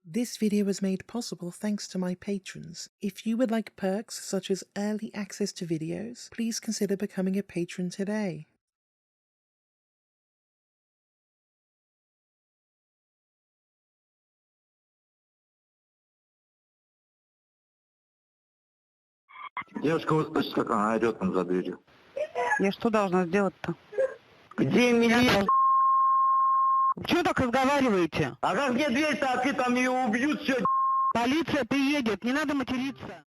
This video was made possible thanks to my patrons. If you would like perks such as early access to videos, please consider becoming a patron today. Девушка, вы слышите, как она орет там за дверью? Я что должна сделать-то? Где милиция? Чего так разговариваете? А как где дверь-то открыть, там ее убьют, все. Полиция приедет, не надо материться.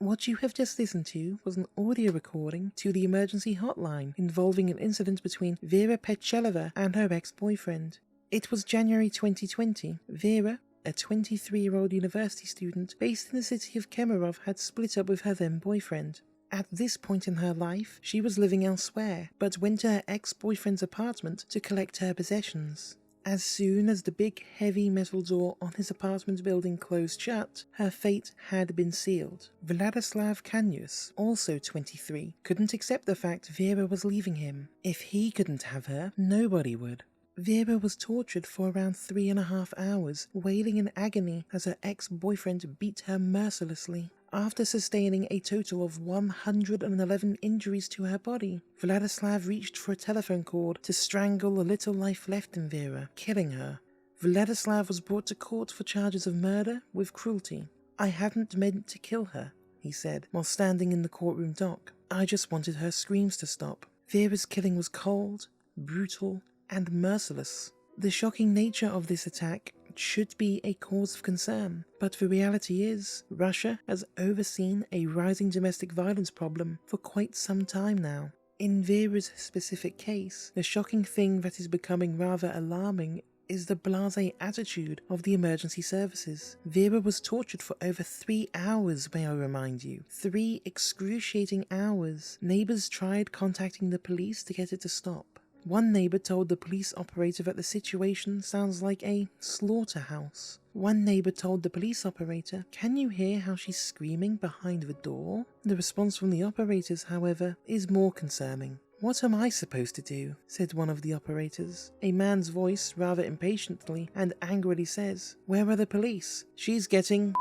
What you have just listened to was an audio recording to the emergency hotline involving an incident between Vera Pekhteleva and her ex-boyfriend. It was January 2020. Vera, a 23-year-old university student based in the city of Kemerov, had split up with her then-boyfriend. At this point in her life, she was living elsewhere, but went to her ex-boyfriend's apartment to collect her possessions. As soon as the big, heavy metal door on his apartment building closed shut, her fate had been sealed. Vladislav Kanyus, also 23, couldn't accept the fact Vera was leaving him. If he couldn't have her, nobody would. Vera was tortured for around 3.5 hours, wailing in agony as her ex-boyfriend beat her mercilessly. After sustaining a total of 111 injuries to her body, Vladislav reached for a telephone cord to strangle the little life left in Vera, killing her. Vladislav was brought to court for charges of murder with cruelty. "I hadn't meant to kill her," he said, while standing in the courtroom dock. "I just wanted her screams to stop." Vera's killing was cold, brutal, and merciless. The shocking nature of this attack should be a cause of concern, but the reality is, Russia has overseen a rising domestic violence problem for quite some time now. In Vera's specific case, the shocking thing that is becoming rather alarming is the blasé attitude of the emergency services. Vera was tortured for over 3 hours, may I remind you. 3 excruciating hours. Neighbors tried contacting the police to get it to stop. One neighbor told the police operator that the situation sounds like a slaughterhouse. One neighbor told the police operator, "Can you hear how she's screaming behind the door?" The response from the operators, however, is more concerning. "What am I supposed to do?" said one of the operators. A man's voice, rather impatiently and angrily, says, "Where are the police? She's getting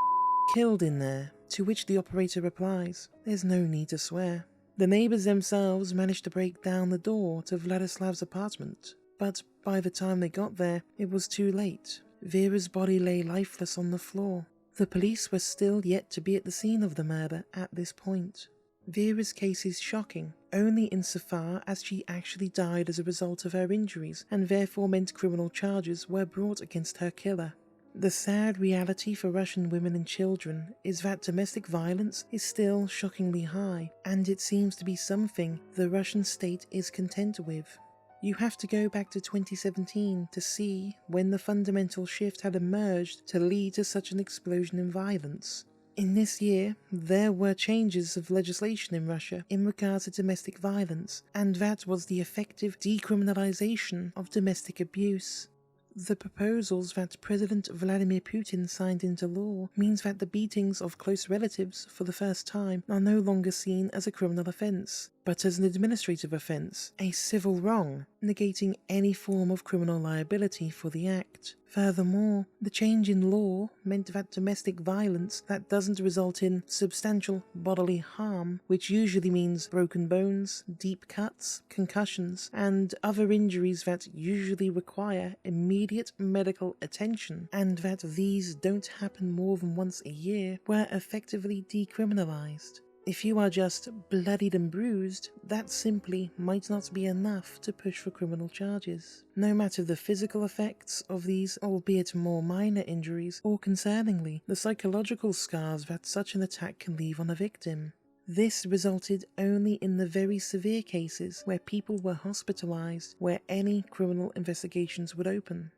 killed in there." To which the operator replies, "There's no need to swear." The neighbors themselves managed to break down the door to Vladislav's apartment, but by the time they got there, it was too late. Vera's body lay lifeless on the floor. The police were still yet to be at the scene of the murder at this point. Vera's case is shocking, only insofar as she actually died as a result of her injuries, and therefore meant criminal charges were brought against her killer. The sad reality for Russian women and children is that domestic violence is still shockingly high, and it seems to be something the Russian state is content with. You have to go back to 2017 to see when the fundamental shift had emerged to lead to such an explosion in violence. In this year, there were changes of legislation in Russia in regards to domestic violence, and that was the effective decriminalisation of domestic abuse. The proposals that President Vladimir Putin signed into law means that the beatings of close relatives for the first time are no longer seen as a criminal offence, but as an administrative offence, a civil wrong, negating any form of criminal liability for the act. Furthermore, the change in law meant that domestic violence that doesn't result in substantial bodily harm, which usually means broken bones, deep cuts, concussions, and other injuries that usually require immediate medical attention, and that these don't happen more than once a year, were effectively decriminalised. If you are just bloodied and bruised, that simply might not be enough to push for criminal charges. No matter the physical effects of these, albeit more minor injuries, or concerningly, the psychological scars that such an attack can leave on a victim. This resulted only in the very severe cases where people were hospitalized, where any criminal investigations would open.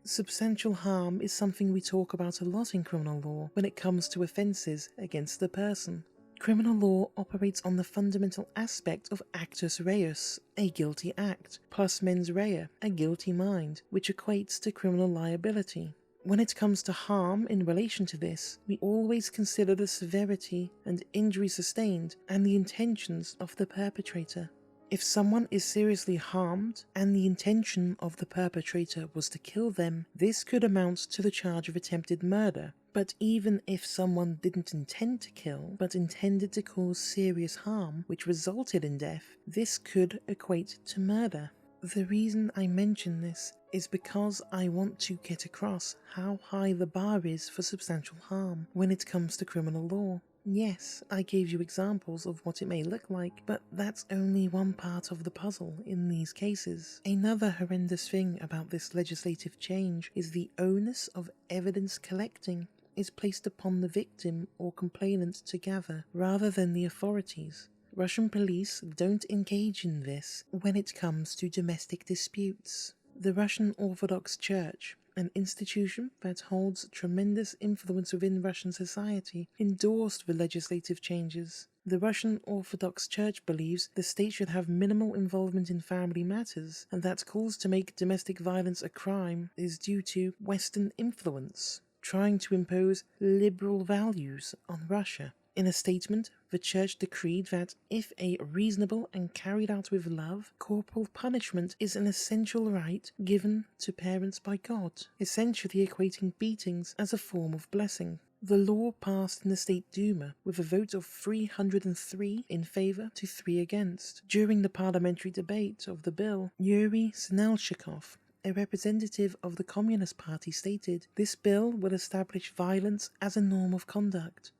Substantial harm is something we talk about a lot in criminal law when it comes to offences against the person. Criminal law operates on the fundamental aspect of actus reus, a guilty act, plus mens rea, a guilty mind, which equates to criminal liability. When it comes to harm in relation to this, we always consider the severity and injury sustained and the intentions of the perpetrator. If someone is seriously harmed and the intention of the perpetrator was to kill them, this could amount to the charge of attempted murder. But even if someone didn't intend to kill, but intended to cause serious harm, which resulted in death, this could equate to murder. The reason I mention this is because I want to get across how high the bar is for substantial harm when it comes to criminal law. Yes, I gave you examples of what it may look like, but that's only one part of the puzzle in these cases. Another horrendous thing about this legislative change is the onus of evidence collecting is placed upon the victim or complainant to gather, rather than the authorities. Russian police don't engage in this when it comes to domestic disputes. The Russian Orthodox Church, an institution that holds tremendous influence within Russian society, endorsed the legislative changes. The Russian Orthodox Church believes the state should have minimal involvement in family matters, and that calls to make domestic violence a crime is due to Western influence, trying to impose liberal values on Russia. In a statement, the Church decreed that if a reasonable and carried out with love, corporal punishment is an essential right given to parents by God, essentially equating beatings as a form of blessing. The law passed in the State Duma with a vote of 303 in favour to 3 against. During the parliamentary debate of the bill, Yuri Snelchikov, a representative of the Communist Party, stated, "This bill will establish violence as a norm of conduct."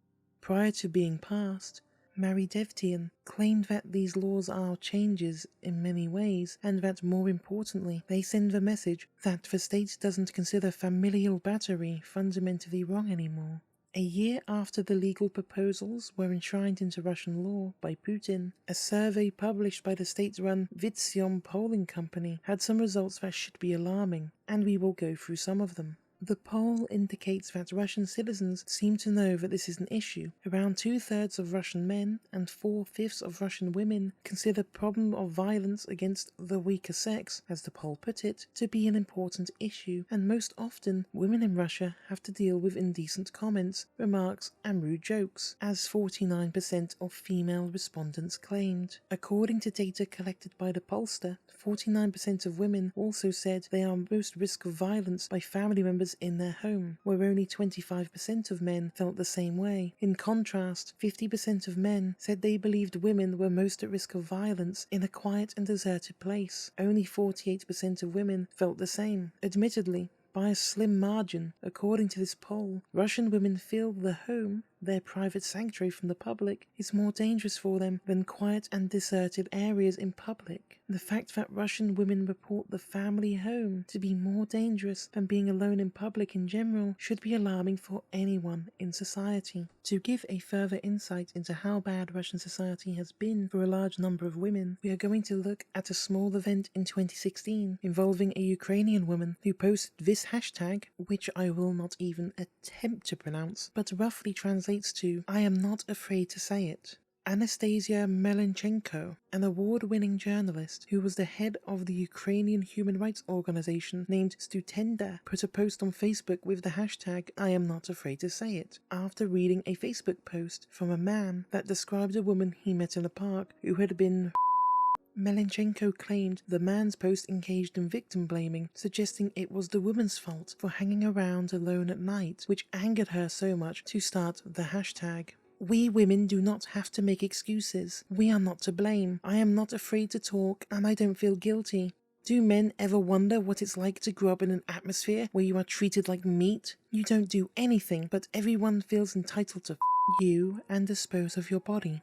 Prior to being passed, Margarita claimed that these laws are changes in many ways, and that more importantly, they send the message that the state doesn't consider familial battery fundamentally wrong anymore. A year after the legal proposals were enshrined into Russian law by Putin, a survey published by the state-run Vitsiom polling company had some results that should be alarming, and we will go through some of them. The poll indicates that Russian citizens seem to know that this is an issue. Around 2/3 of Russian men and 4/5 of Russian women consider the problem of violence against the weaker sex, as the poll put it, to be an important issue, and most often women in Russia have to deal with indecent comments, remarks and rude jokes, as 49% of female respondents claimed. According to data collected by the pollster, 49% of women also said they are most risk of violence by family members in their home, where only 25% of men felt the same way. In contrast, 50% of men said they believed women were most at risk of violence in a quiet and deserted place. Only 48% of women felt the same. Admittedly, by a slim margin, according to this poll, Russian women feel the home, their private sanctuary from the public, is more dangerous for them than quiet and deserted areas in public. The fact that Russian women report the family home to be more dangerous than being alone in public in general should be alarming for anyone in society. To give a further insight into how bad Russian society has been for a large number of women, we are going to look at a small event in 2016 involving a Ukrainian woman who posted this hashtag, which I will not even attempt to pronounce, but roughly translates to "I am not afraid to say it." Anastasiya Melnychenko, an award-winning journalist who was the head of the Ukrainian human rights organization named Stutenda, put a post on Facebook with the hashtag "I am not afraid to say it" after reading a Facebook post from a man that described a woman he met in a park who had been Melnychenko claimed the man's post engaged in victim blaming, suggesting it was the woman's fault for hanging around alone at night, which angered her so much to start the hashtag. "We women do not have to make excuses. We are not to blame. I am not afraid to talk, and I don't feel guilty. Do men ever wonder what it's like to grow up in an atmosphere where you are treated like meat? You don't do anything, but everyone feels entitled to you and dispose of your body."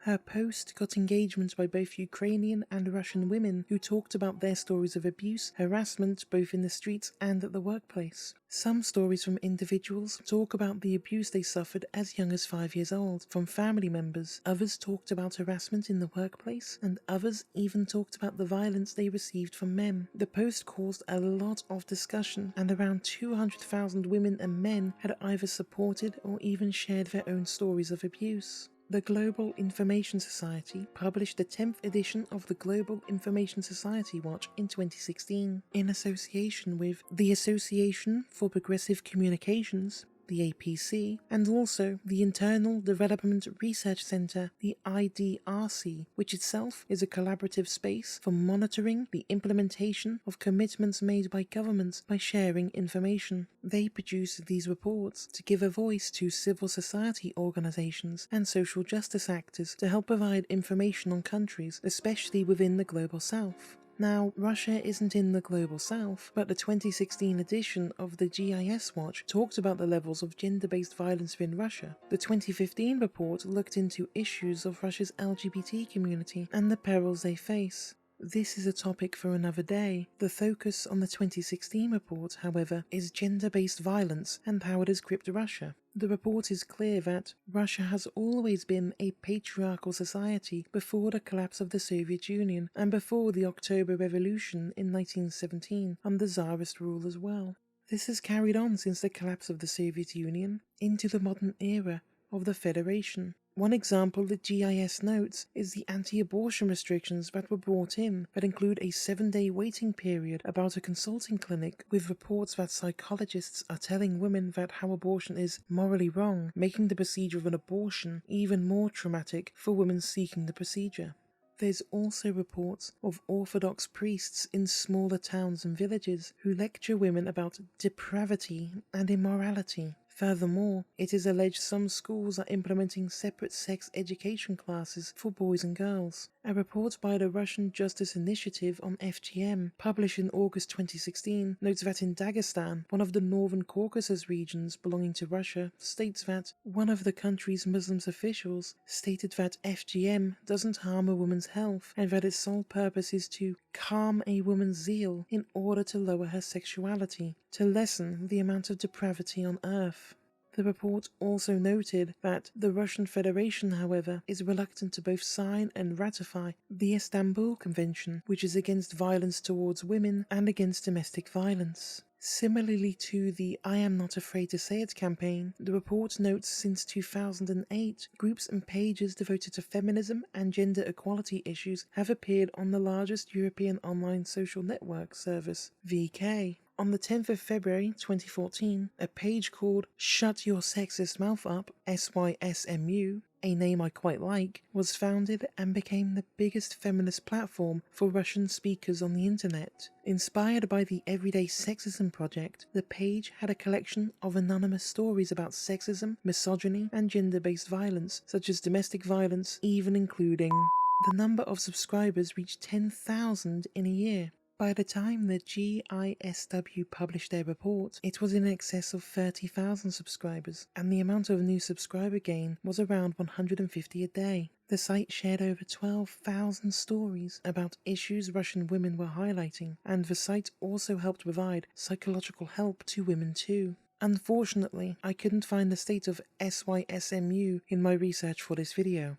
Her post got engagement by both Ukrainian and Russian women who talked about their stories of abuse, harassment both in the streets and at the workplace. Some stories from individuals talk about the abuse they suffered as young as 5 years old from family members. Others talked about harassment in the workplace, and others even talked about the violence they received from men. The post caused a lot of discussion, and around 200,000 women and men had either supported or even shared their own stories of abuse. The Global Information Society published the 10th edition of the Global Information Society Watch in 2016, in association with the Association for Progressive Communications, the APC, and also the Internal Development Research Center, the IDRC, which itself is a collaborative space for monitoring the implementation of commitments made by governments by sharing information. They produce these reports to give a voice to civil society organizations and social justice actors to help provide information on countries, especially within the Global South. Now, Russia isn't in the Global South, but the 2016 edition of the GIS Watch talked about the levels of gender-based violence in Russia. The 2015 report looked into issues of Russia's LGBT community and the perils they face. This is a topic for another day. The focus on the 2016 report, however, is gender-based violence and how it has gripped Russia. The report is clear that Russia has always been a patriarchal society before the collapse of the Soviet Union and before the October Revolution in 1917 under Tsarist rule as well. This has carried on since the collapse of the Soviet Union into the modern era of the Federation. One example that GIS notes is the anti-abortion restrictions that were brought in that include a 7-day waiting period about a consulting clinic, with reports that psychologists are telling women that how abortion is morally wrong, making the procedure of an abortion even more traumatic for women seeking the procedure. There's also reports of Orthodox priests in smaller towns and villages who lecture women about depravity and immorality. Furthermore, it is alleged some schools are implementing separate sex education classes for boys and girls. A report by the Russian Justice Initiative on FGM, published in August 2016, notes that in Dagestan, one of the northern Caucasus regions belonging to Russia, states that one of the country's Muslim officials stated that FGM doesn't harm a woman's health and that its sole purpose is to calm a woman's zeal in order to lower her sexuality, to lessen the amount of depravity on earth. The report also noted that the Russian Federation, however, is reluctant to both sign and ratify the Istanbul Convention, which is against violence towards women and against domestic violence. Similarly to the I Am Not Afraid to Say It campaign, the report notes since 2008, groups and pages devoted to feminism and gender equality issues have appeared on the largest European online social network service, VK. On the 10th of February 2014, a page called Shut Your Sexist Mouth Up, SYSMU, a name I quite like, was founded and became the biggest feminist platform for Russian speakers on the internet. Inspired by the Everyday Sexism project, the page had a collection of anonymous stories about sexism, misogyny, and gender-based violence, such as domestic violence, even including... The number of subscribers reached 10,000 in a year. By the time the GISW published their report, it was in excess of 30,000 subscribers, and the amount of new subscriber gain was around 150 a day. The site shared over 12,000 stories about issues Russian women were highlighting, and the site also helped provide psychological help to women too. Unfortunately, I couldn't find the state of SYSMU in my research for this video.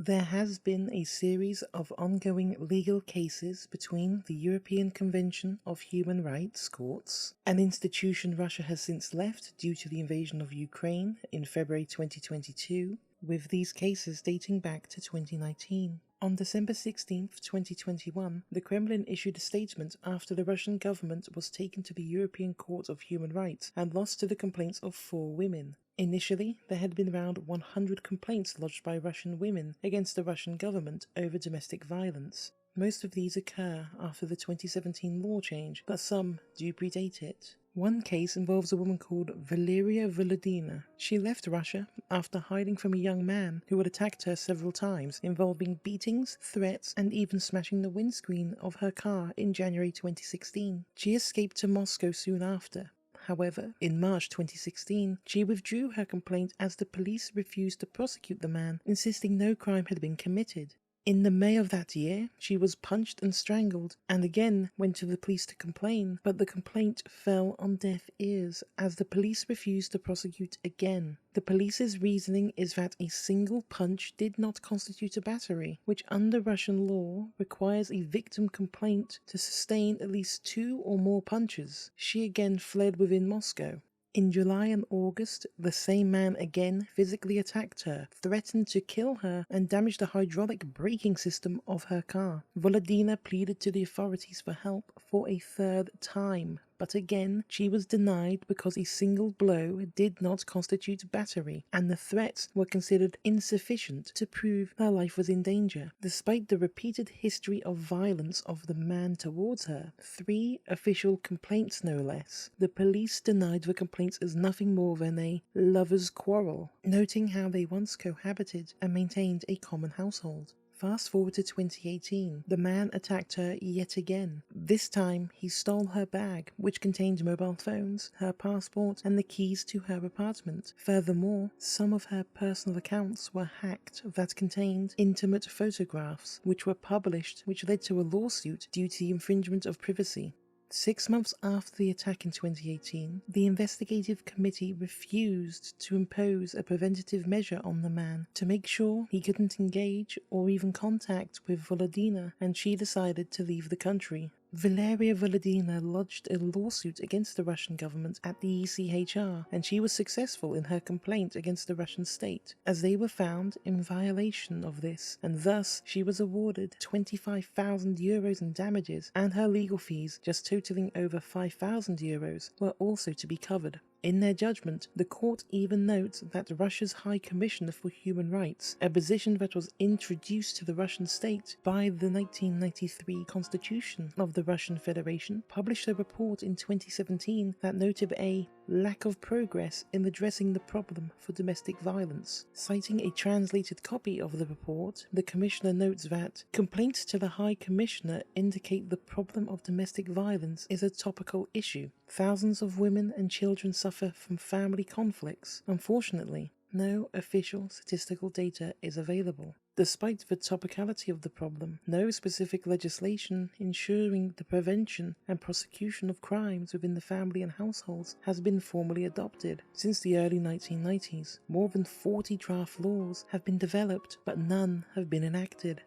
There has been a series of ongoing legal cases between the European Convention of Human Rights courts, an institution Russia has since left due to the invasion of Ukraine in February 2022, with these cases dating back to 2019. On December 16, 2021, the Kremlin issued a statement after the Russian government was taken to the European Court of Human Rights and lost to the complaints of 4 women. Initially, there had been around 100 complaints lodged by Russian women against the Russian government over domestic violence. Most of these occur after the 2017 law change, but some do predate it. One case involves a woman called Volodina. She left Russia after hiding from a young man who had attacked her several times, involving beatings, threats, and even smashing the windscreen of her car in January 2016. She escaped to Moscow soon after. However, in March 2016, she withdrew her complaint as the police refused to prosecute the man, insisting no crime had been committed. In the May of that year, she was punched and strangled, and again went to the police to complain, but the complaint fell on deaf ears, as the police refused to prosecute again. The police's reasoning is that a single punch did not constitute a battery, which under Russian law requires a victim complaint to sustain at least 2 or more punches. She again fled within Moscow. In July and August, the same man again physically attacked her, threatened to kill her, and damaged the hydraulic braking system of her car. Volodina pleaded to the authorities for help for a 3rd time, but again she was denied because a single blow did not constitute battery, and the threats were considered insufficient to prove her life was in danger. Despite the repeated history of violence of the man towards her, 3 official complaints no less, the police denied the complaints as nothing more than a lover's quarrel, noting how they once cohabited and maintained a common household. Fast forward to 2018, the man attacked her yet again. This time, he stole her bag, which contained mobile phones, her passport, and the keys to her apartment. Furthermore, some of her personal accounts were hacked that contained intimate photographs, which were published, which led to a lawsuit due to the infringement of privacy. 6 months after the attack in 2018, the investigative committee refused to impose a preventative measure on the man to make sure he couldn't engage or even contact with Volodina, and she decided to leave the country. Vera Volodina lodged a lawsuit against the Russian government at the ECHR, and she was successful in her complaint against the Russian state, as they were found in violation of this, and thus she was awarded 25,000 euros in damages, and her legal fees, just totaling over 5,000 euros, were also to be covered. In their judgment, the court even notes that Russia's High Commissioner for Human Rights, a position that was introduced to the Russian state by the 1993 Constitution of the Russian Federation, published a report in 2017 that noted a lack of progress in addressing the problem for domestic violence. Citing a translated copy of the report, the Commissioner notes that complaints to the High Commissioner indicate the problem of domestic violence is a topical issue. Thousands of women and children suffer from family conflicts. Unfortunately, no official statistical data is available. Despite the topicality of the problem, no specific legislation ensuring the prevention and prosecution of crimes within the family and households has been formally adopted. Since the early 1990s, more than 40 draft laws have been developed, but none have been enacted.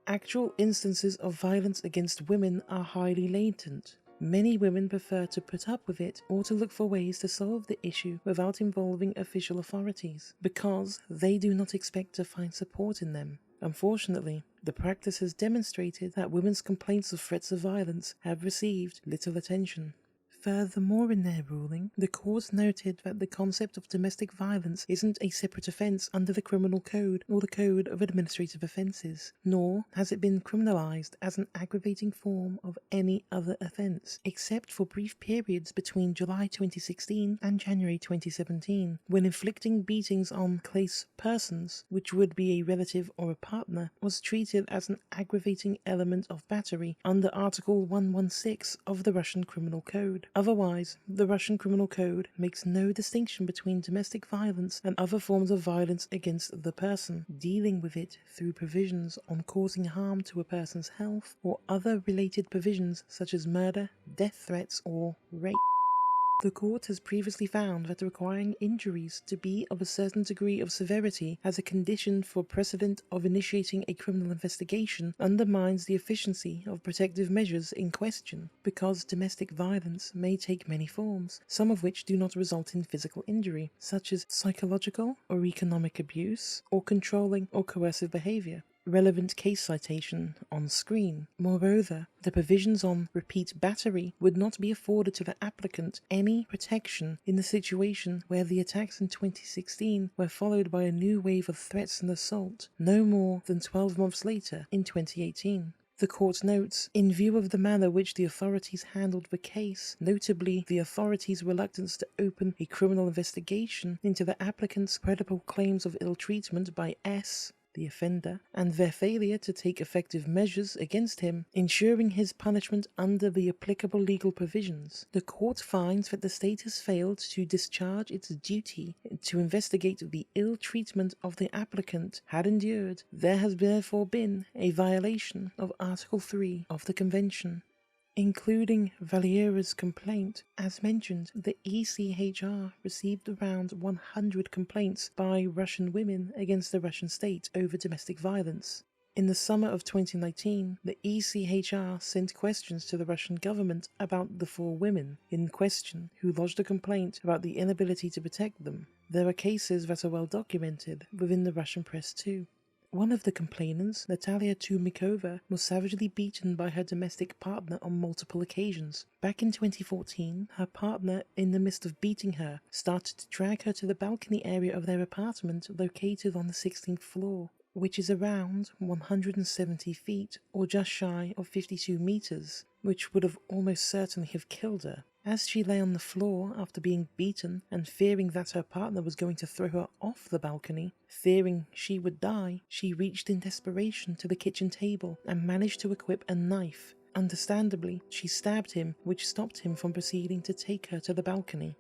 Actual instances of violence against women are highly latent. Many women prefer to put up with it or to look for ways to solve the issue without involving official authorities, because they do not expect to find support in them. Unfortunately, the practice has demonstrated that women's complaints of threats of violence have received little attention. Furthermore, in their ruling, the court noted that the concept of domestic violence isn't a separate offence under the Criminal Code or the Code of Administrative Offences, nor has it been criminalised as an aggravating form of any other offence, except for brief periods between July 2016 and January 2017, when inflicting beatings on close persons, which would be a relative or a partner, was treated as an aggravating element of battery under Article 116 of the Russian Criminal Code. Otherwise, the Russian Criminal Code makes no distinction between domestic violence and other forms of violence against the person, dealing with it through provisions on causing harm to a person's health or other related provisions such as murder, death threats, or rape. The court has previously found that requiring injuries to be of a certain degree of severity as a condition for precedent of initiating a criminal investigation undermines the efficiency of protective measures in question, because domestic violence may take many forms, some of which do not result in physical injury, such as psychological or economic abuse, or controlling or coercive behavior. Relevant case citation on screen. Moreover, the provisions on repeat battery would not be afforded to the applicant any protection in the situation where the attacks in 2016 were followed by a new wave of threats and assault no more than 12 months later in 2018. The court notes, in view of the manner which the authorities handled the case, notably the authorities' reluctance to open a criminal investigation into the applicant's credible claims of ill treatment by S., the offender, and their failure to take effective measures against him, ensuring his punishment under the applicable legal provisions, the court finds that the state has failed to discharge its duty to investigate the ill treatment of the applicant had endured. There has therefore been a violation of Article 3 of the Convention. Including Valera's complaint, as mentioned, the ECHR received around 100 complaints by Russian women against the Russian state over domestic violence. In the summer of 2019, the ECHR sent questions to the Russian government about the 4 women in question who lodged a complaint about the inability to protect them. There are cases that are well documented within the Russian press too. One of the complainants, Natalia Tunikova, was savagely beaten by her domestic partner on multiple occasions. Back in 2014, her partner, in the midst of beating her, started to drag her to the balcony area of their apartment located on the 16th floor, which is around 170 feet or just shy of 52 meters, which would have almost certainly have killed her. As she lay on the floor after being beaten and fearing that her partner was going to throw her off the balcony, fearing she would die, she reached in desperation to the kitchen table and managed to equip a knife. Understandably, she stabbed him, which stopped him from proceeding to take her to the balcony.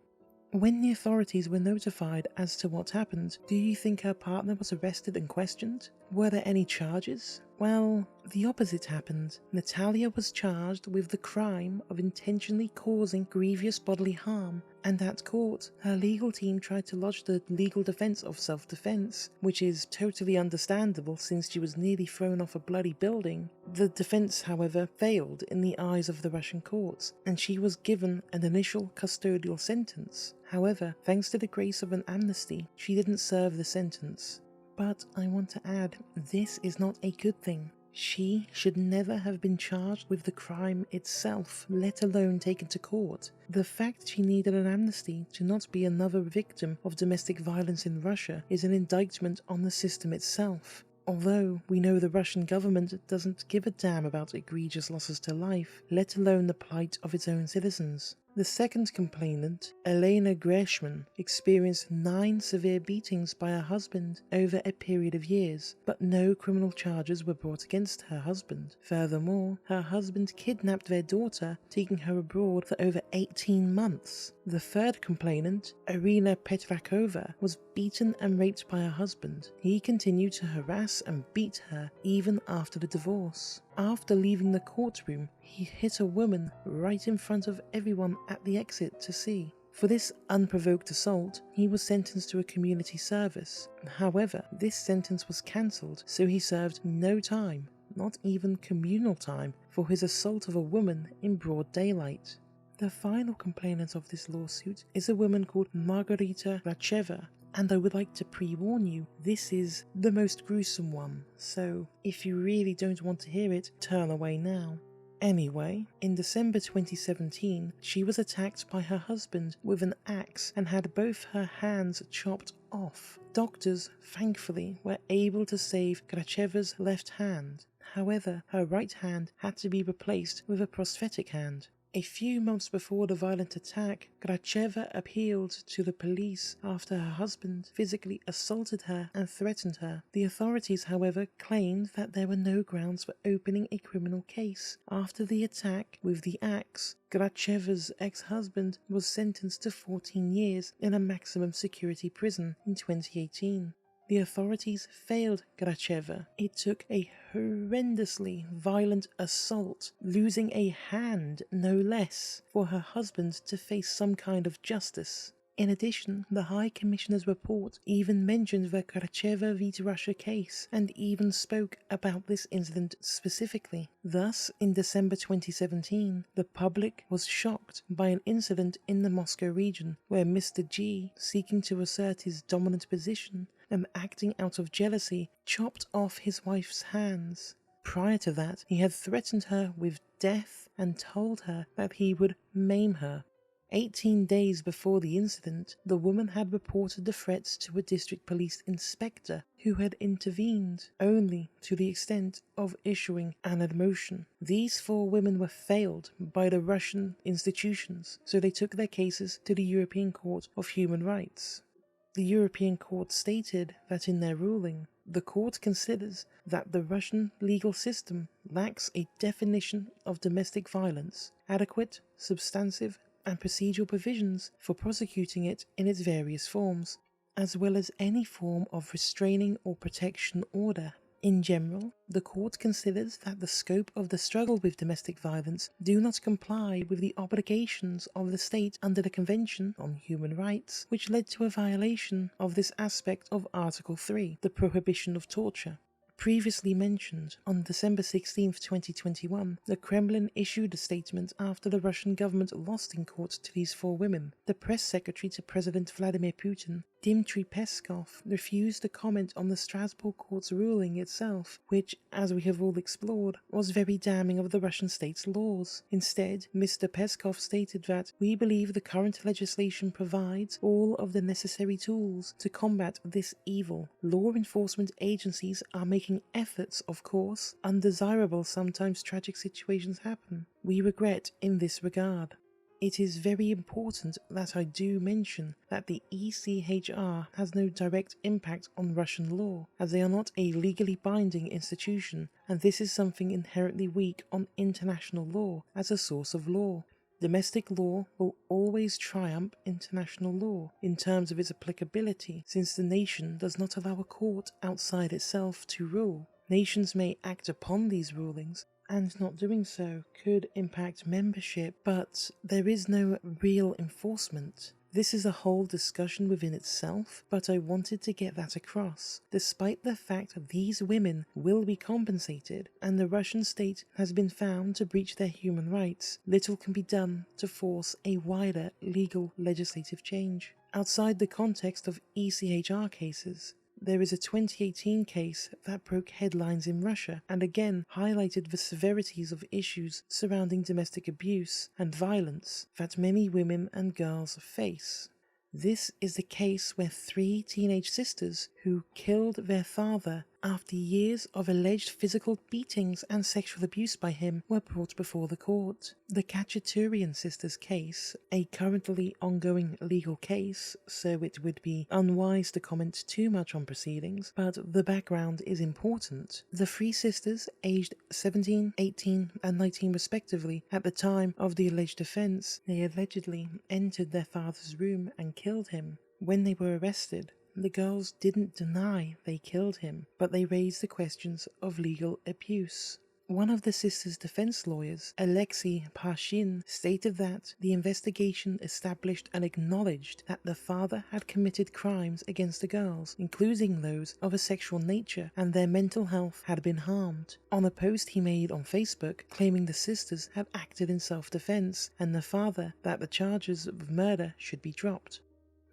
When the authorities were notified as to what happened, do you think her partner was arrested and questioned? Were there any charges? Well, the opposite happened. Natalia was charged with the crime of intentionally causing grievous bodily harm, and at court, her legal team tried to lodge the legal defense of self-defense, which is totally understandable since she was nearly thrown off a bloody building. The defense, however, failed in the eyes of the Russian courts, and she was given an initial custodial sentence. However, thanks to the grace of an amnesty, she didn't serve the sentence. But I want to add, this is not a good thing. She should never have been charged with the crime itself, let alone taken to court. The fact she needed an amnesty to not be another victim of domestic violence in Russia is an indictment on the system itself. Although we know the Russian government doesn't give a damn about egregious losses to life, let alone the plight of its own citizens. The second complainant, Elena Gracheva, experienced 9 severe beatings by her husband over a period of years, but no criminal charges were brought against her husband. Furthermore, her husband kidnapped their daughter, taking her abroad for over 18 months. The third complainant, Vera Pekhteleva, was beaten and raped by her husband. He continued to harass and beat her even after the divorce. After leaving the courtroom, he hit a woman right in front of everyone at the exit to see. For this unprovoked assault, he was sentenced to a community service. However, this sentence was cancelled, so he served no time, not even communal time, for his assault of a woman in broad daylight. The final complainant of this lawsuit is a woman called Margarita Gracheva, and I would like to pre-warn you, this is the most gruesome one, so if you really don't want to hear it, turn away now. Anyway, in December 2017, she was attacked by her husband with an axe and had both her hands chopped off. Doctors, thankfully, were able to save Gracheva's left hand. However, her right hand had to be replaced with a prosthetic hand. A few months before the violent attack, Gracheva appealed to the police after her husband physically assaulted her and threatened her. The authorities, however, claimed that there were no grounds for opening a criminal case. After the attack with the axe, Gracheva's ex-husband was sentenced to 14 years in a maximum security prison in 2018. The authorities failed Gracheva. It took a horrendously violent assault, losing a hand no less, for her husband to face some kind of justice. In addition, the High Commissioner's report even mentioned the Gracheva v. Russia case and even spoke about this incident specifically. Thus, in December 2017, the public was shocked by an incident in the Moscow region where Mr. G, seeking to assert his dominant position and acting out of jealousy, chopped off his wife's hands. Prior to that, he had threatened her with death and told her that he would maim her. 18 days before the incident, the woman had reported the threats to a district police inspector who had intervened, only to the extent of issuing an admonition. These 4 women were failed by the Russian institutions, so they took their cases to the European Court of Human Rights. The European Court stated that in their ruling, the court considers that the Russian legal system lacks a definition of domestic violence, adequate, substantive, and procedural provisions for prosecuting it in its various forms, as well as any form of restraining or protection order. In general, the court considers that the scope of the struggle with domestic violence do not comply with the obligations of the state under the Convention on Human Rights, which led to a violation of this aspect of Article 3, the prohibition of torture. Previously mentioned, on December 16, 2021, the Kremlin issued a statement after the Russian government lost in court to these 4 women. The press secretary to President Vladimir Putin Dmitry Peskov refused to comment on the Strasbourg court's ruling itself, which, as we have all explored, was very damning of the Russian state's laws. Instead, Mr. Peskov stated that we believe the current legislation provides all of the necessary tools to combat this evil. Law enforcement agencies are making efforts, of course. Undesirable, sometimes tragic situations happen. We regret in this regard. It is very important that I do mention that the ECHR has no direct impact on Russian law, as they are not a legally binding institution, and this is something inherently weak on international law as a source of law. Domestic law will always triumph international law in terms of its applicability, since the nation does not allow a court outside itself to rule. Nations may act upon these rulings, and not doing so could impact membership, but there is no real enforcement. This is a whole discussion within itself, but I wanted to get that across. Despite the fact that these women will be compensated, and the Russian state has been found to breach their human rights, little can be done to force a wider legal legislative change. Outside the context of ECHR cases, there is a 2018 case that broke headlines in Russia and again highlighted the severities of issues surrounding domestic abuse and violence that many women and girls face. This is the case where 3 teenage sisters who killed their father after years of alleged physical beatings and sexual abuse by him were brought before the court. The Khachaturyan sisters' case, a currently ongoing legal case, so it would be unwise to comment too much on proceedings, but the background is important. The 3 sisters, aged 17, 18 and 19 respectively, at the time of the alleged offence, they allegedly entered their father's room and killed him. When they were arrested, the girls didn't deny they killed him, but they raised the questions of legal abuse. One of the sisters' defense lawyers, Alexei Pashin, stated that the investigation established and acknowledged that the father had committed crimes against the girls, including those of a sexual nature, and their mental health had been harmed. On a post he made on Facebook claiming the sisters had acted in self-defense, and the father that the charges of murder should be dropped.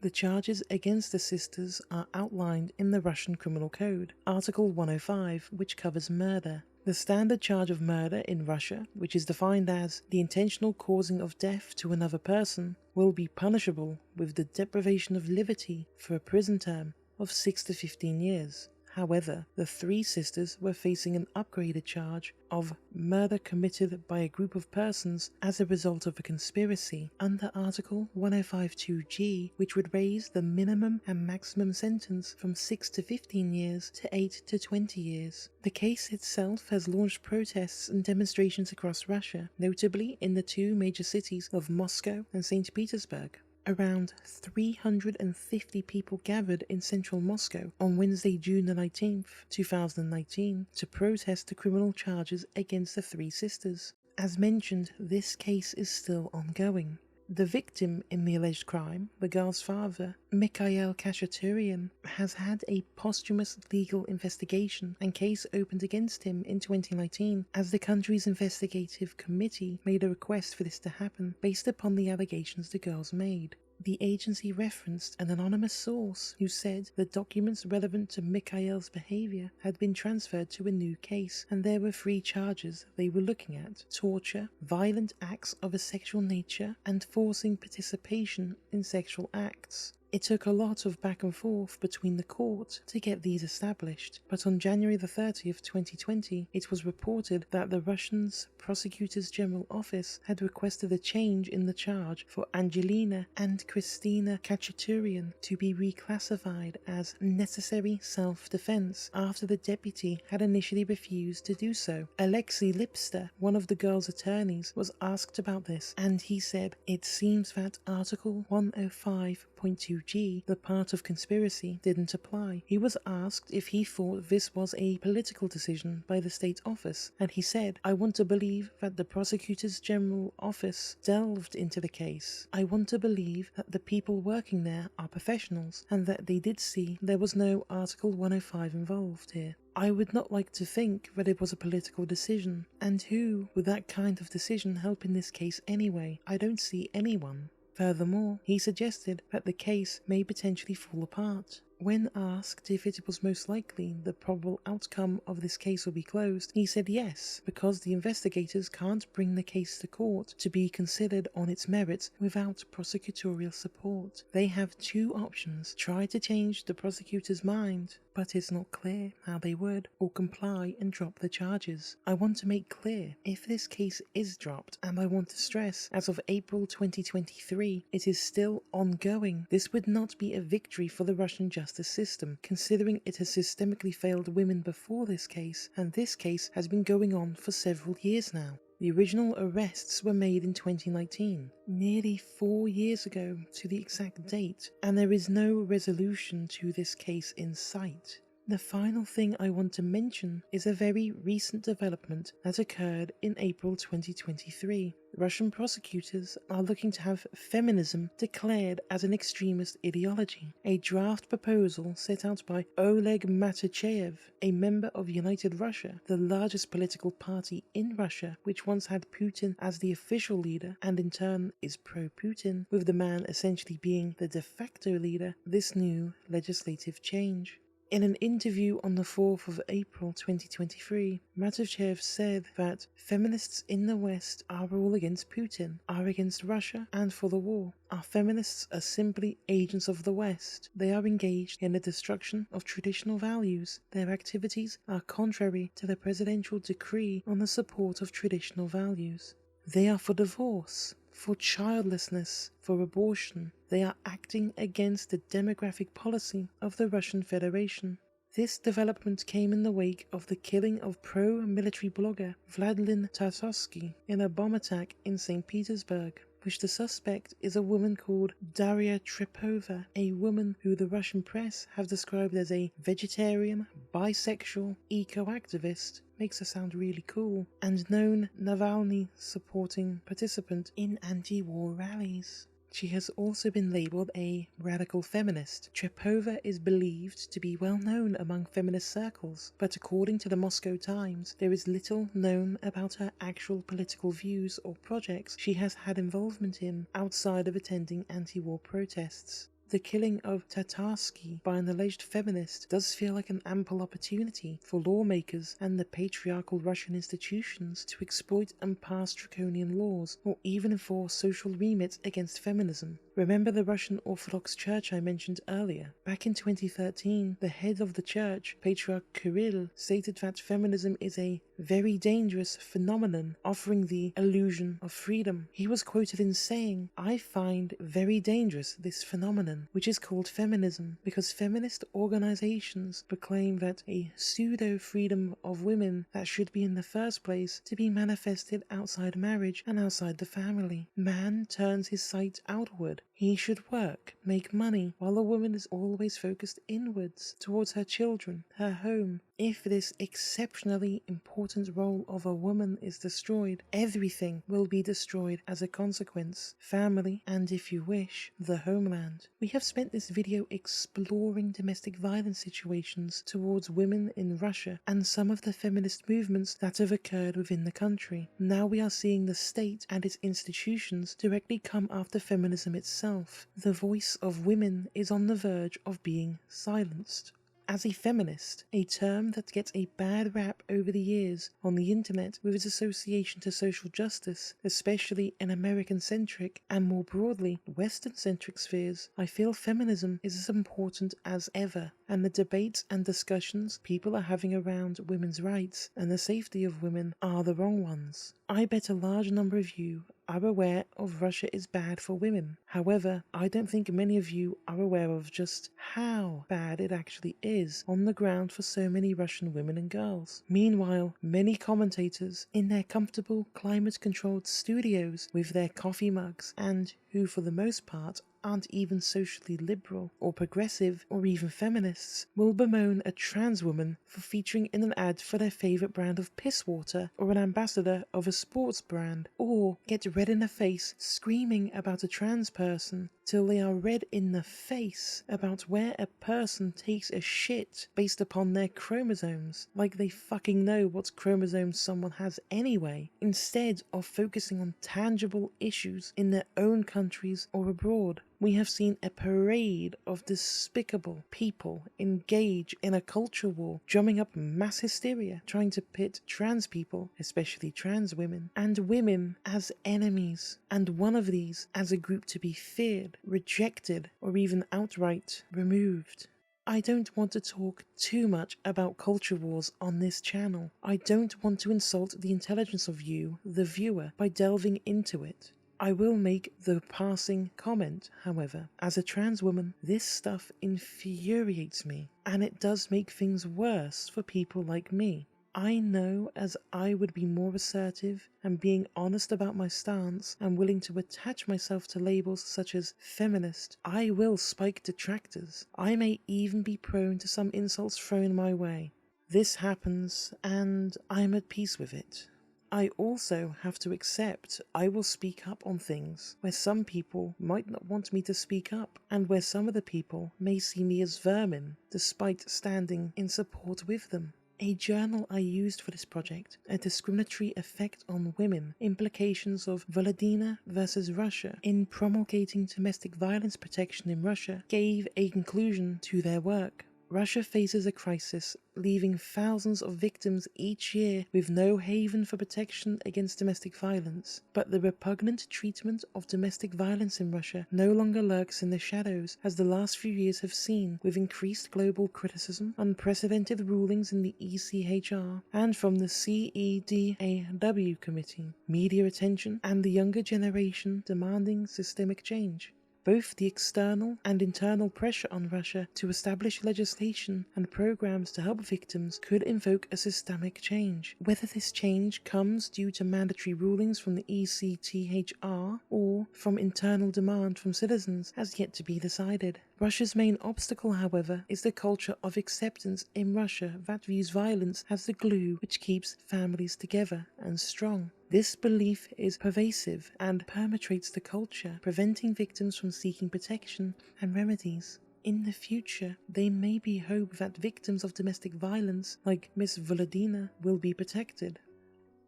The charges against the sisters are outlined in the Russian Criminal Code, Article 105, which covers murder. The standard charge of murder in Russia, which is defined as the intentional causing of death to another person, will be punishable with the deprivation of liberty for a prison term of 6 to 15 years. However, the 3 sisters were facing an upgraded charge of murder committed by a group of persons as a result of a conspiracy under Article 105(2)(g), which would raise the minimum and maximum sentence from 6 to 15 years to 8 to 20 years. The case itself has launched protests and demonstrations across Russia, notably in the 2 major cities of Moscow and St. Petersburg. Around 350 people gathered in central Moscow on Wednesday, June 19, 2019, to protest the criminal charges against the 3 sisters. As mentioned, this case is still ongoing. The victim in the alleged crime, the girl's father, Mikhail Khachaturyan, has had a posthumous legal investigation and case opened against him in 2019 as the country's investigative committee made a request for this to happen based upon the allegations the girls made. The agency referenced an anonymous source who said the documents relevant to Mikhail's behavior had been transferred to a new case, and there were 3 charges they were looking at: torture, violent acts of a sexual nature, and forcing participation in sexual acts. It took a lot of back and forth between the court to get these established, but on January 30th, 2020, it was reported that the Russian's Prosecutor's General Office had requested a change in the charge for Angelina and Kristina Khachaturyan to be reclassified as necessary self-defense after the deputy had initially refused to do so. Alexei Lipster, one of the girls' attorneys, was asked about this, and he said, "It seems that Article 105.2g, the part of conspiracy, didn't apply." He was asked if he thought this was a political decision by the state office, and he said, "I want to believe that the Prosecutor's General Office delved into the case. I want to believe that the people working there are professionals, and that they did see there was no Article 105 involved here. I would not like to think that it was a political decision, and who would that kind of decision help in this case anyway? I don't see anyone." Furthermore, he suggested that the case may potentially fall apart. When asked if it was most likely the probable outcome of this case will be closed, he said yes, because the investigators can't bring the case to court to be considered on its merits without prosecutorial support. They have two options: try to change the prosecutor's mind, but it's not clear how they would, or comply and drop the charges. I want to make clear, if this case is dropped, and I want to stress, as of April 2023, it is still ongoing, this would not be a victory for the Russian justice system, considering it has systemically failed women before this case, and this case has been going on for several years now. The original arrests were made in 2019, nearly 4 years ago to the exact date, and there is no resolution to this case in sight. The final thing I want to mention is a very recent development that occurred in April 2023. Russian prosecutors are looking to have feminism declared as an extremist ideology. A draft proposal set out by Oleg Matachev, a member of United Russia, the largest political party in Russia, which once had Putin as the official leader and in turn is pro-Putin, with the man essentially being the de facto leader, this new legislative change. In an interview on the 4th of April 2023, Matachev said that feminists in the West are all against Putin, are against Russia and for the war. Our feminists are simply agents of the West. They are engaged in the destruction of traditional values. Their activities are contrary to the presidential decree on the support of traditional values. They are for divorce, for childlessness, for abortion. They are acting against the demographic policy of the Russian Federation. This development came in the wake of the killing of pro-military blogger Vladimir Tarkovsky in a bomb attack in St. Petersburg, which the suspect is a woman called Daria Trepova, a woman who the Russian press have described as a vegetarian, bisexual, eco-activist, makes her sound really cool, and known Navalny-supporting participant in anti-war rallies. She has also been labelled a radical feminist. Trepova is believed to be well known among feminist circles, but according to the Moscow Times, there is little known about her actual political views or projects she has had involvement in outside of attending anti-war protests. The killing of Tatarsky by an alleged feminist does feel like an ample opportunity for lawmakers and the patriarchal Russian institutions to exploit and pass draconian laws, or even enforce social remits against feminism. Remember the Russian Orthodox Church I mentioned earlier? Back in 2013, the head of the church, Patriarch Kirill, stated that feminism is a very dangerous phenomenon offering the illusion of freedom. He was quoted in saying, "I find very dangerous this phenomenon, which is called feminism, because feminist organizations proclaim that a pseudo-freedom of women that should be in the first place to be manifested outside marriage and outside the family. Man turns his sight outward. He should work, make money, while a woman is always focused inwards, towards her children, her home. If this exceptionally important role of a woman is destroyed, everything will be destroyed as a consequence. Family, and if you wish, the homeland." We have spent this video exploring domestic violence situations towards women in Russia and some of the feminist movements that have occurred within the country. Now we are seeing the state and its institutions directly come after feminism itself. The voice of women is on the verge of being silenced. As a feminist, a term that gets a bad rap over the years on the internet with its association to social justice, especially in American-centric and more broadly Western-centric spheres, I feel feminism is as important as ever, and the debates and discussions people are having around women's rights and the safety of women are the wrong ones. I bet a large number of you are aware of Russia is bad for women. However, I don't think many of you are aware of just how bad it actually is on the ground for so many Russian women and girls. Meanwhile, many commentators in their comfortable climate-controlled studios with their coffee mugs and who for the most part aren't even socially liberal or progressive or even feminists, will bemoan a trans woman for featuring in an ad for their favourite brand of piss water or an ambassador of a sports brand, or get red in the face screaming about a trans person till they are red in the face about where a person takes a shit based upon their chromosomes, like they fucking know what chromosomes someone has anyway, instead of focusing on tangible issues in their own countries or abroad. We have seen a parade of despicable people engage in a culture war, drumming up mass hysteria, trying to pit trans people, especially trans women, and women as enemies, and one of these as a group to be feared, rejected, or even outright removed. I don't want to talk too much about culture wars on this channel. I don't want to insult the intelligence of you, the viewer, by delving into it. I will make the passing comment, however. As a trans woman, this stuff infuriates me, and it does make things worse for people like me. I know as I would be more assertive and being honest about my stance and willing to attach myself to labels such as feminist, I will spike detractors. I may even be prone to some insults thrown my way. This happens, and I'm at peace with it. I also have to accept I will speak up on things where some people might not want me to speak up, and where some of the people may see me as vermin, despite standing in support with them. A journal I used for this project, A Discriminatory Effect on Women, Implications of Volodina versus Russia in Promulgating Domestic Violence Protection in Russia, gave a conclusion to their work. Russia faces a crisis, leaving thousands of victims each year with no haven for protection against domestic violence. But the repugnant treatment of domestic violence in Russia no longer lurks in the shadows, as the last few years have seen, with increased global criticism, unprecedented rulings in the ECHR, and from the CEDAW Committee, media attention, and the younger generation demanding systemic change. Both the external and internal pressure on Russia to establish legislation and programs to help victims could invoke a systemic change. Whether this change comes due to mandatory rulings from the ECTHR or from internal demand from citizens has yet to be decided. Russia's main obstacle, however, is the culture of acceptance in Russia that views violence as the glue which keeps families together and strong. This belief is pervasive and permeates the culture, preventing victims from seeking protection and remedies. In the future, there may be hope that victims of domestic violence, like Miss Volodina, will be protected.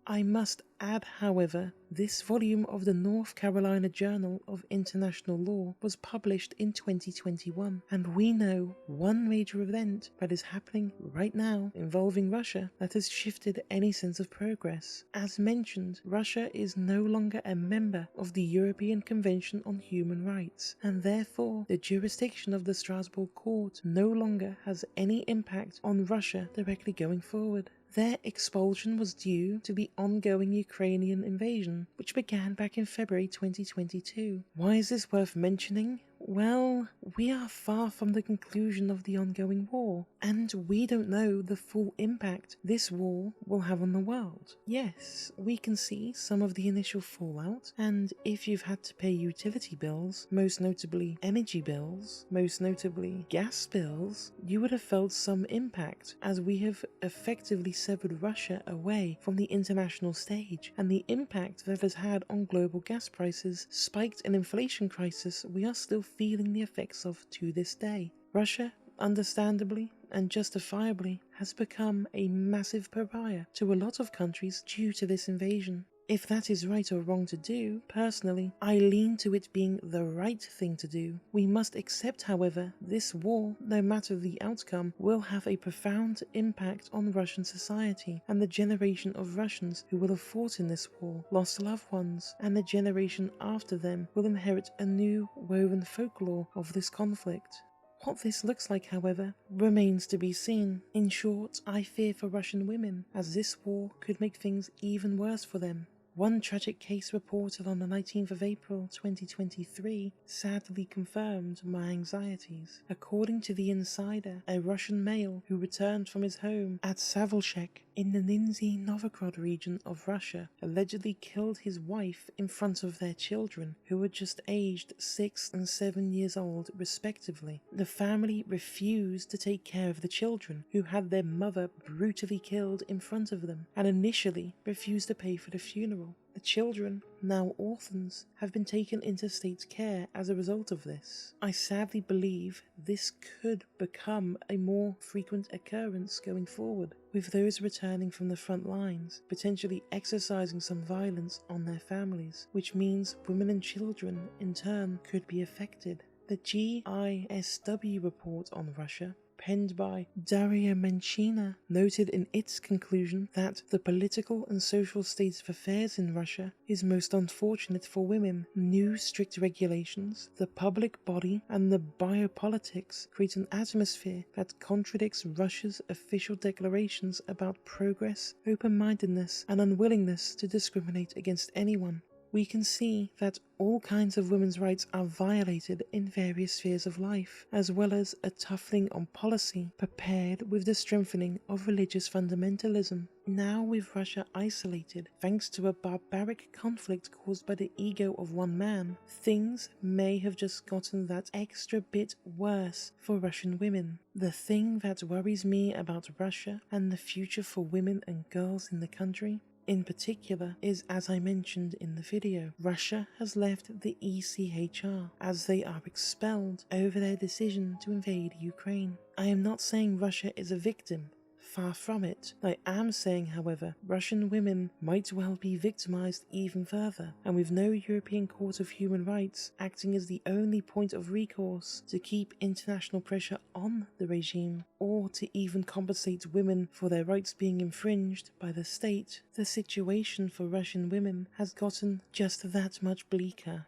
I must add, however, this volume of the North Carolina Journal of International Law was published in 2021, and we know one major event that is happening right now involving Russia that has shifted any sense of progress. As mentioned, Russia is no longer a member of the European Convention on Human Rights, and therefore the jurisdiction of the Strasbourg Court no longer has any impact on Russia directly going forward. Their expulsion was due to the ongoing Ukrainian invasion, which began back in February 2022. Why is this worth mentioning? Well, we are far from the conclusion of the ongoing war, and we don't know the full impact this war will have on the world. Yes, we can see some of the initial fallout, and if you've had to pay utility bills, most notably energy bills, most notably gas bills, you would have felt some impact, as we have effectively severed Russia away from the international stage, and the impact that has had on global gas prices spiked an inflation crisis we are still feeling the effects of to this day. Russia, understandably and justifiably, has become a massive pariah to a lot of countries due to this invasion. If that is right or wrong to do, personally, I lean to it being the right thing to do. We must accept, however, this war, no matter the outcome, will have a profound impact on Russian society, and the generation of Russians who will have fought in this war, lost loved ones, and the generation after them will inherit a new woven folklore of this conflict. What this looks like, however, remains to be seen. In short, I fear for Russian women, as this war could make things even worse for them. One tragic case reported on the 19th of April 2023 sadly confirmed my anxieties. According to The Insider, a Russian male who returned from his home at Savalshek in the Nizhny Novgorod region of Russia allegedly killed his wife in front of their children, who were just aged 6 and 7 years old respectively. The family refused to take care of the children, who had their mother brutally killed in front of them, and initially refused to pay for the funeral. The children, now orphans, have been taken into state care as a result of this. I sadly believe this could become a more frequent occurrence going forward, with those returning from the front lines potentially exercising some violence on their families, which means women and children in turn could be affected. The GISW report on Russia, penned by Daria Menchina, noted in its conclusion that the political and social state of affairs in Russia is most unfortunate for women. New strict regulations, the public body, and the biopolitics create an atmosphere that contradicts Russia's official declarations about progress, open-mindedness, and unwillingness to discriminate against anyone. We can see that all kinds of women's rights are violated in various spheres of life, as well as a toughening on policy prepared with the strengthening of religious fundamentalism. Now with Russia isolated, thanks to a barbaric conflict caused by the ego of one man, things may have just gotten that extra bit worse for Russian women. The thing that worries me about Russia and the future for women and girls in the country in particular is, as I mentioned in the video, Russia has left the ECHR as they are expelled over their decision to invade Ukraine. I am not saying Russia is a victim. Far from it. I am saying, however, Russian women might well be victimized even further, and with no European Court of Human Rights acting as the only point of recourse to keep international pressure on the regime, or to even compensate women for their rights being infringed by the state, the situation for Russian women has gotten just that much bleaker.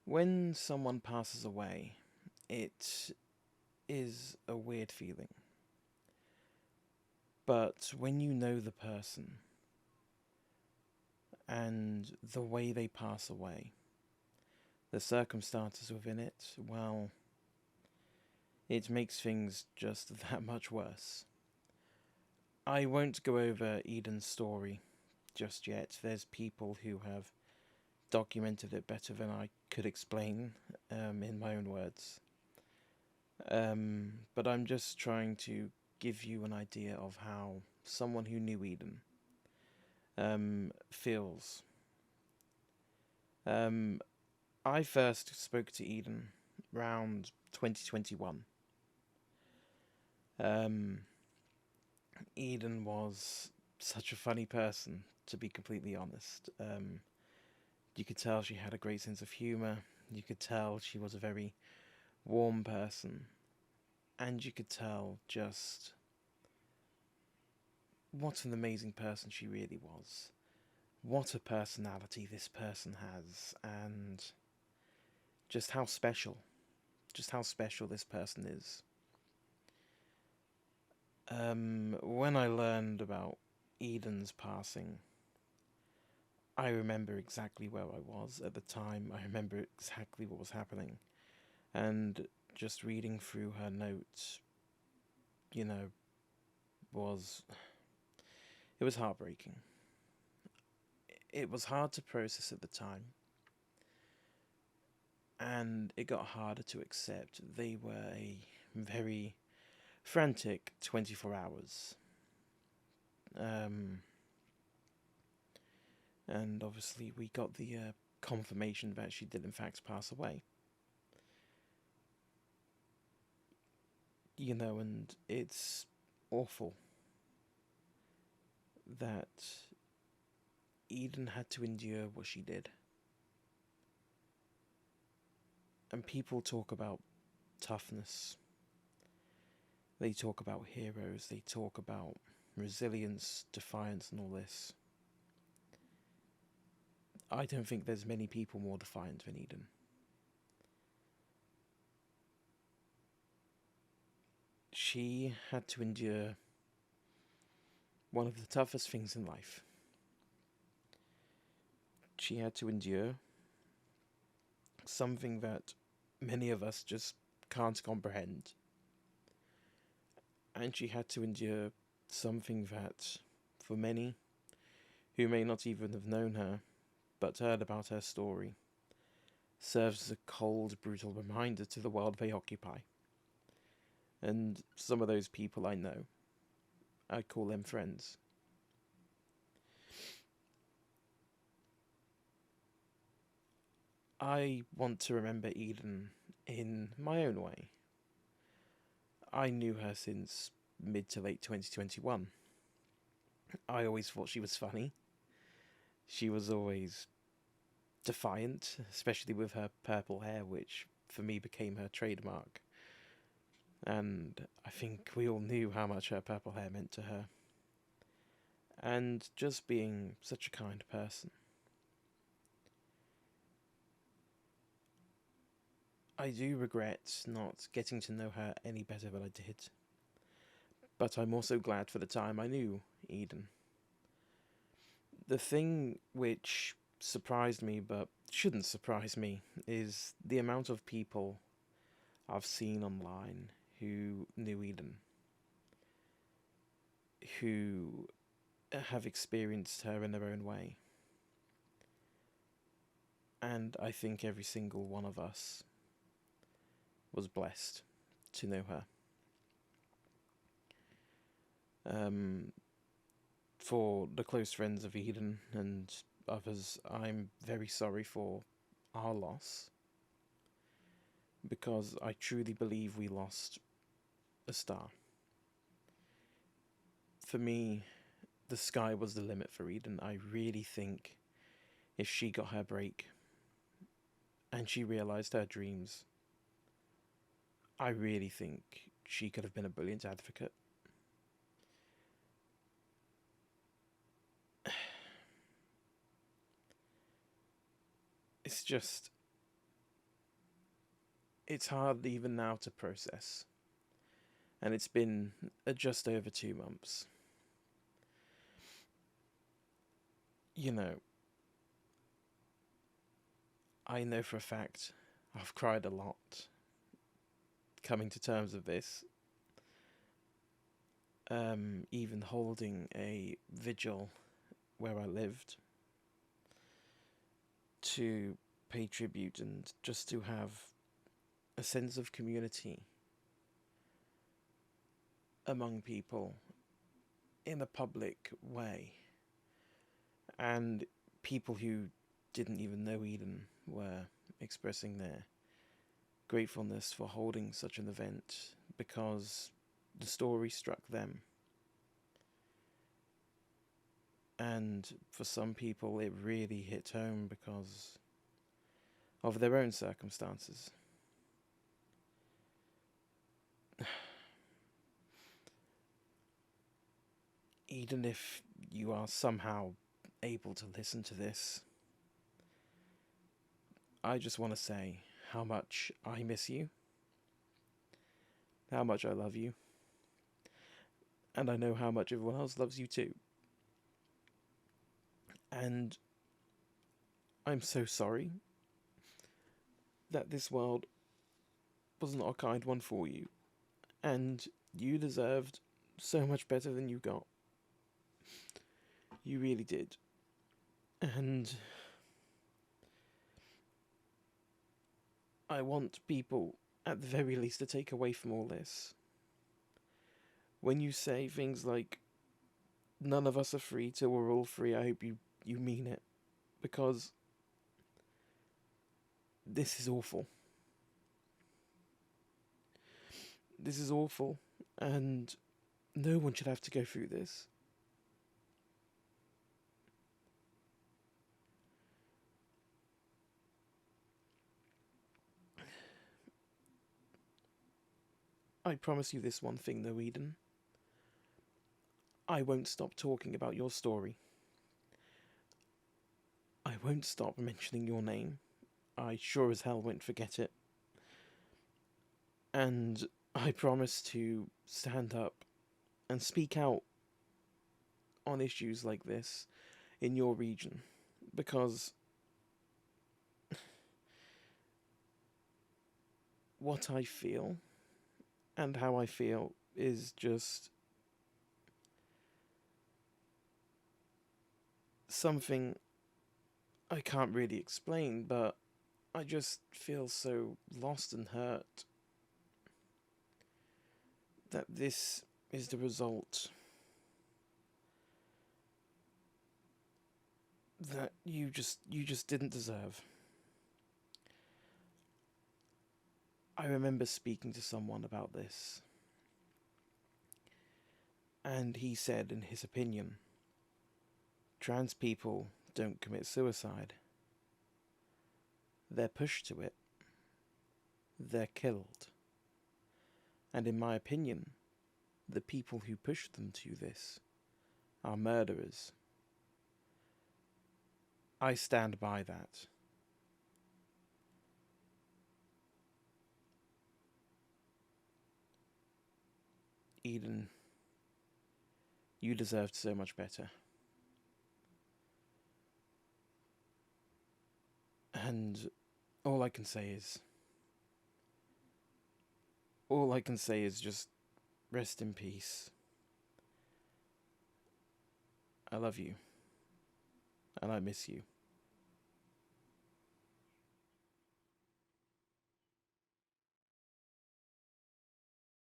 When someone passes away, it is a weird feeling. But when you know the person and the way they pass away, the circumstances within it, well, it makes things just that much worse. I won't go over Eden's story just yet. There's people who have documented it better than I could explain in my own words. But I'm just trying to give you an idea of how someone who knew Eden feels. I first spoke to Eden around 2021. Eden was such a funny person, to be completely honest. You could tell she had a great sense of humour, you could tell she was a very warm person, and you could tell just what an amazing person she really was. What a personality this person has, and just how special this person is. When I learned about Eden's passing, I remember exactly where I was at the time. I remember exactly what was happening. And just reading through her notes, it was heartbreaking. It was hard to process at the time. And it got harder to accept. They were a very frantic 24 hours. And obviously we got the confirmation that she did in fact pass away. And it's awful that Eden had to endure what she did. And people talk about toughness. They talk about heroes. They talk about resilience, defiance, and all this. I don't think there's many people more defiant than Eden. She had to endure one of the toughest things in life. She had to endure something that many of us just can't comprehend. And she had to endure something that, for many who may not even have known her, but heard about her story, serves as a cold, brutal reminder to the world they occupy. And some of those people I know, I call them friends. I want to remember Eden in my own way. I knew her since mid to late 2021. I always thought she was funny. She was always defiant, especially with her purple hair, which for me became her trademark. And I think we all knew how much her purple hair meant to her. And just being such a kind person. I do regret not getting to know her any better than I did. But I'm also glad for the time I knew Eden. The thing which surprised me, but shouldn't surprise me, is the amount of people I've seen online who knew Eden, who have experienced her in their own way. And I think every single one of us was blessed to know her. For the close friends of Eden and others, I'm very sorry for our loss, because I truly believe we lost a star. For me, the sky was the limit for Eden. I really think if she got her break and she realised her dreams, I really think she could have been a brilliant advocate. It's just, it's hard even now to process. And it's been just over 2 months. You know, I know for a fact I've cried a lot coming to terms with this. Even holding a vigil where I lived to pay tribute and just to have a sense of community among people in a public way. And people who didn't even know Eden were expressing their gratefulness for holding such an event because the story struck them. And for some people it really hit home because of their own circumstances. Eden, if you are somehow able to listen to this, I just want to say how much I miss you, how much I love you, and I know how much everyone else loves you too. And I'm so sorry that this world was not a kind one for you, and you deserved so much better than you got. You really did. And I want people, at the very least, to take away from all this. When you say things like, none of us are free till we're all free, I hope you mean it. Because this is awful. This is awful, and no one should have to go through this. I promise you this one thing though, Eden. I won't stop talking about your story. I won't stop mentioning your name. I sure as hell won't forget it. And I promise to stand up and speak out on issues like this in your region, because what I feel and how I feel is just something I can't really explain, but I just feel so lost and hurt. that this is the result that you just didn't deserve. I remember speaking to someone about this, and he said, in his opinion, trans people don't commit suicide. They're pushed to it. They're killed. And in my opinion, the people who push them to this are murderers. I stand by that. Eden, you deserved so much better. And all I can say is just rest in peace. I love you. And I miss you.